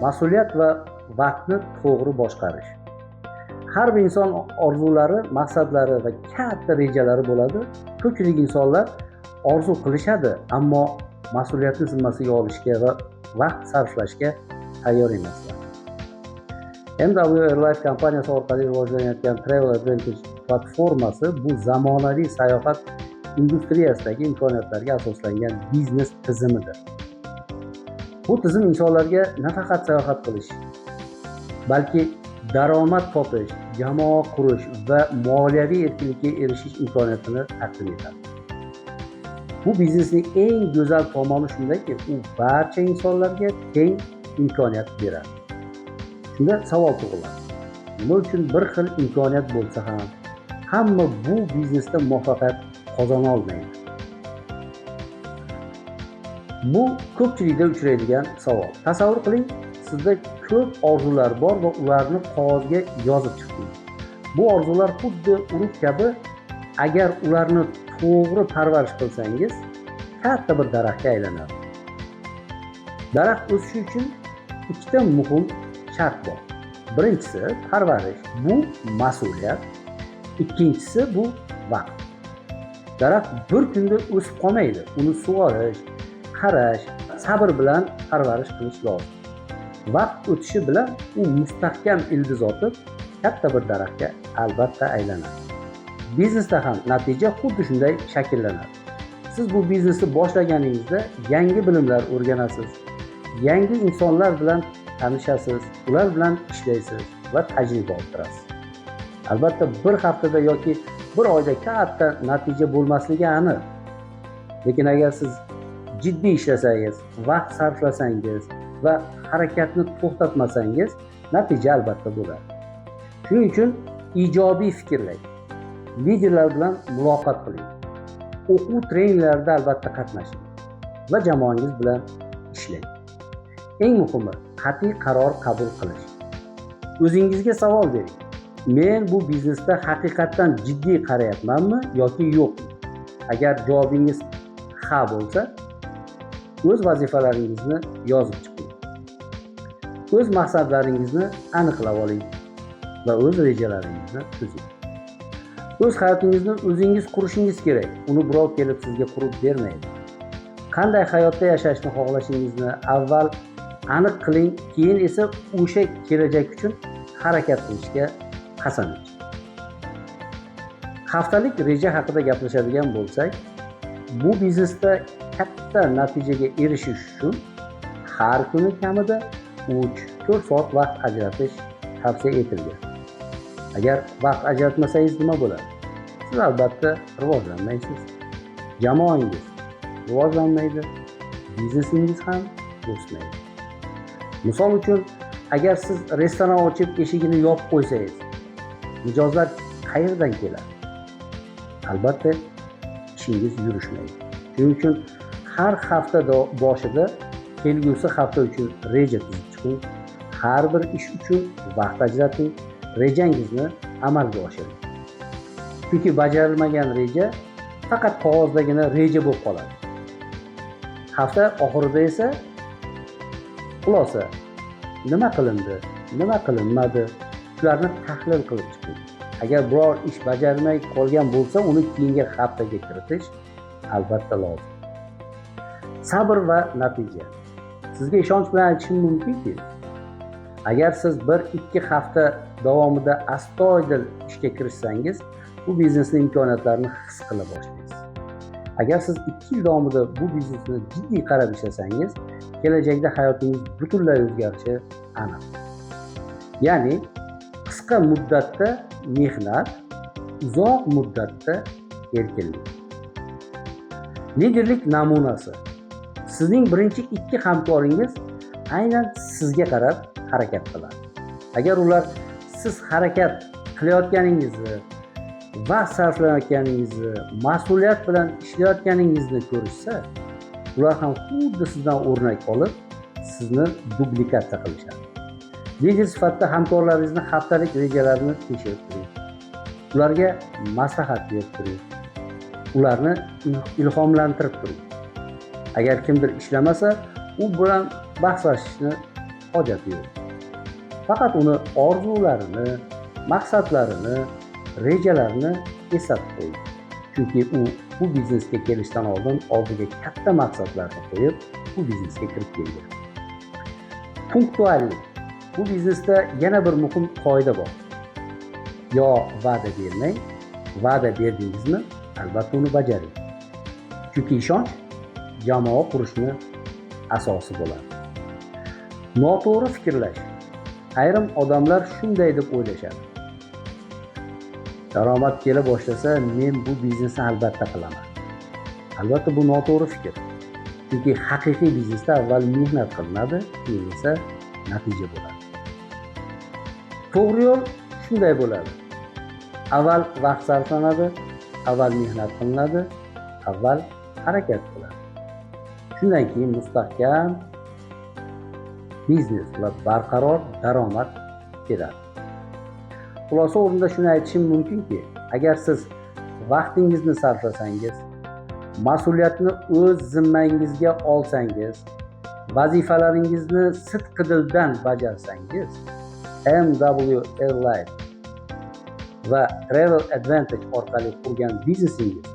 mas'uliyat va vaqtni to'g'ri boshqarish. Har bir inson orzulari, maqsadlari va katta rejalari bo'ladi. Ko'pchilik insonlar orzu qilishadi, ammo mas'uliyatni zimmasiga olishga va vaqt sarflashga tayyor emaslar. MW Airlife kompaniyasi orqali rivojlanayotgan Travel Advantage platformasi bu zamonaviy sayohat industriyasidagi imkoniyatlarga asoslangan biznes tizimidir. Bu tizim insonlarga nafaqat sayohat qilish, balki daromad topish, jamoa qurish va moliyaviy erkinlikka erishish imkoniyatini taqdim etadi. Bu biznesning eng go'zal tomoni shundaki, u barcha insonlarga teng imkoniyat beradi. Shunda savol tug'iladi. Nima uchun bir xil imkoniyat bo'lsa ham hamma bu biznesda muvaffaqiyat qozona olmaydi? Bu ko'pchilikda uchraydigan savol. Tasavvur qiling, sizda ko'p orzular bor va ularni qog'ozga yozib chiqdingiz. Bu orzular xuddi urug' kabi, agar ularni to'g'ri parvarish qilsangiz, katta bir daraxtga aylanadi. Daraxt o'sishi uchun ikkita muhim shart bor. Birinchisi parvarish, bu mas'uliyat. Ikkinchisi bu vaqt. Daraxt bir kunda o'sib qolmaydi. Uni sug'orish, qarash, sabr bilan parvarish qilish lozim. Vaqt o'tishi bilan u mustahkam ildiz otib, katta bir daraxtga albatta aylanadi. Biznesda ham natija xuddi shunday shakllanadi. Siz bu biznesni boshlaganingizda yangi bilimlar o'rganasiz, yangi insonlar bilan tanishasiz, ular bilan ishlaysiz va tajriba orttirasiz. Albatta bir haftada yoki bir oyda katta natija bo'lmasligi aniq. Lekin agar siz jiddiy ishlasangiz, vaqt sarflasangiz va harakatni to'xtatmasangiz, natija albatta bo'ladi. Shuning uchun ijobiy fikrlang. Liderlar bilan muloqot qiling. O'quv treninglarda albatta qatnashing va jamoangiz bilan ishlang. Eng muhimi, qat'iy qaror qabul qilish. O'zingizga savol bering. Men bu biznesda haqiqatan jiddiy qarayapmanmi yoki yo'qmi? Agar javobingiz ha bo'lsa, o'z vazifalaringizni yozib chiqing. O'z maqsadlaringizni aniqlab oling va o'z rejalaringizni tuzing. O'z hayotingizni o'zingiz qurishingiz kerak. Uni birov kelib sizga qurib bermaydi. Qanday hayotda yashashni xohlashingizni avval aniq qiling, keyin esa o'sha kelajak uchun harakat qilishga qasam iching. Haftalik reja haqida gaplashadigan bo'lsak, bu biznesda katta natijaga erishish uchun har kuni kamida 3-4 soat vaqt ajratish tavsiya etilgan. Agar vaqt ajratmasangiz nima bo'ladi? Siz albatta rivojlanmaysiz. Jamoangiz rivojlanmaydi, biznesingiz ham o'smaydi. Misol uchun, agar siz restoran ochib eshigini yopib qo'ysangiz, mijozlar qayerdan keladi? Albatta ishingiz yurishmaydi. Shuning uchun har hafta boshida kelgusi hafta uchun reja tuzib chiqing. Har bir ish uchun vaqt ajrating, rejangizni amalga oshiring. Chunki bajarilmagan reja faqat qog'ozdagina reja bo'lib qoladi. Hafta oxirida esa xulosa, nima qilindi, nima qilinmadi, shularni tahlil qilib chiqing. Agar biror ish bajarilmay qolgan bo'lsa, uni keyingi haftaga kiritish albatta lozim. Sabr va natija. Sizga ishonch bilan aytishim mumkinki, agar siz 1-2 hafta davomida astoydil ishga kirishsangiz, bu biznesning imkoniyatlarini his qila boshlaysiz. Agar siz 2 yil davomida bu biznesni jiddiy qarab ishlasangiz, kelajakda hayotingiz butunlay o'zgarishi aniq. Ya'ni qisqa muddatda mehnat, uzoq muddatda erkinlik. Liderlik namunasi. Sizning birinchi 2 hamkoringiz aynan sizga qarab harakat qiladi. Agar ular siz harakat qilayotganingizni, vaqt sarflayotganingizni, mas'uliyat bilan ishlayotganingizni ko'rishsa, ular ham xuddi sizdan o'rnak olib, sizni duplikatsiya qilishadi. Lider sifatida hamkorlaringizni haftalik rejalarini tekshirib turing. Ularga maslahat berib turing. Ularni ilhomlantirib turing. Agar kimdir ishlamasa, u bilan bahslashishni hojati yo'q. Faqat uni orzularini, maqsadlarini, rejalarini eslatib qo'ying. Chunki u bu biznesga kelishdan oldin oldiga katta maqsadlarni qo'yib, bu biznesga kirib kelgan. Punktuallik. Bu biznesda yana bir muhim qoida bor. Yo va'da bermang, va'da berdingizmi, albatta uni bajaring. Chunki ishonch jamoa qurishni asosi bo'ladi. Noto'g'ri fikrlash. Ayrim odamlar shunday deb o'ylashadi. Daromad kela boshlasa, men bu biznesni albatta qilaman. Albatta bu noto'g'ri fikr. Chunki haqiqiy biznesda avval mehnat qilinadi, keyin esa natija bo'ladi. To'g'ri yo'l shunday bo'ladi. Avval vaqt sarflanadi, avval mehnat qilinadi, avval harakat qiladi. Shundan keyin mustahkam biznes va barqaror daromad keladi. Xulosa o'rnida shuni aytishim mumkinki, agar siz vaqtingizni sarflasangiz, mas'uliyatni o'z zimmangizga olsangiz, vazifalaringizni sidqidildan bajarsangiz, MW Airline va Travel Advantage orqali qurgan biznesingiz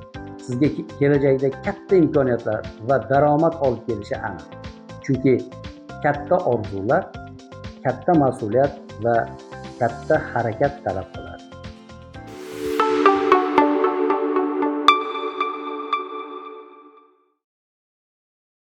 sizga kelajakda katta imkoniyatlar va daromad olib kelishi aniq. Chunki katta orzular, katta mas'uliyat va katta harakat talab qiladi.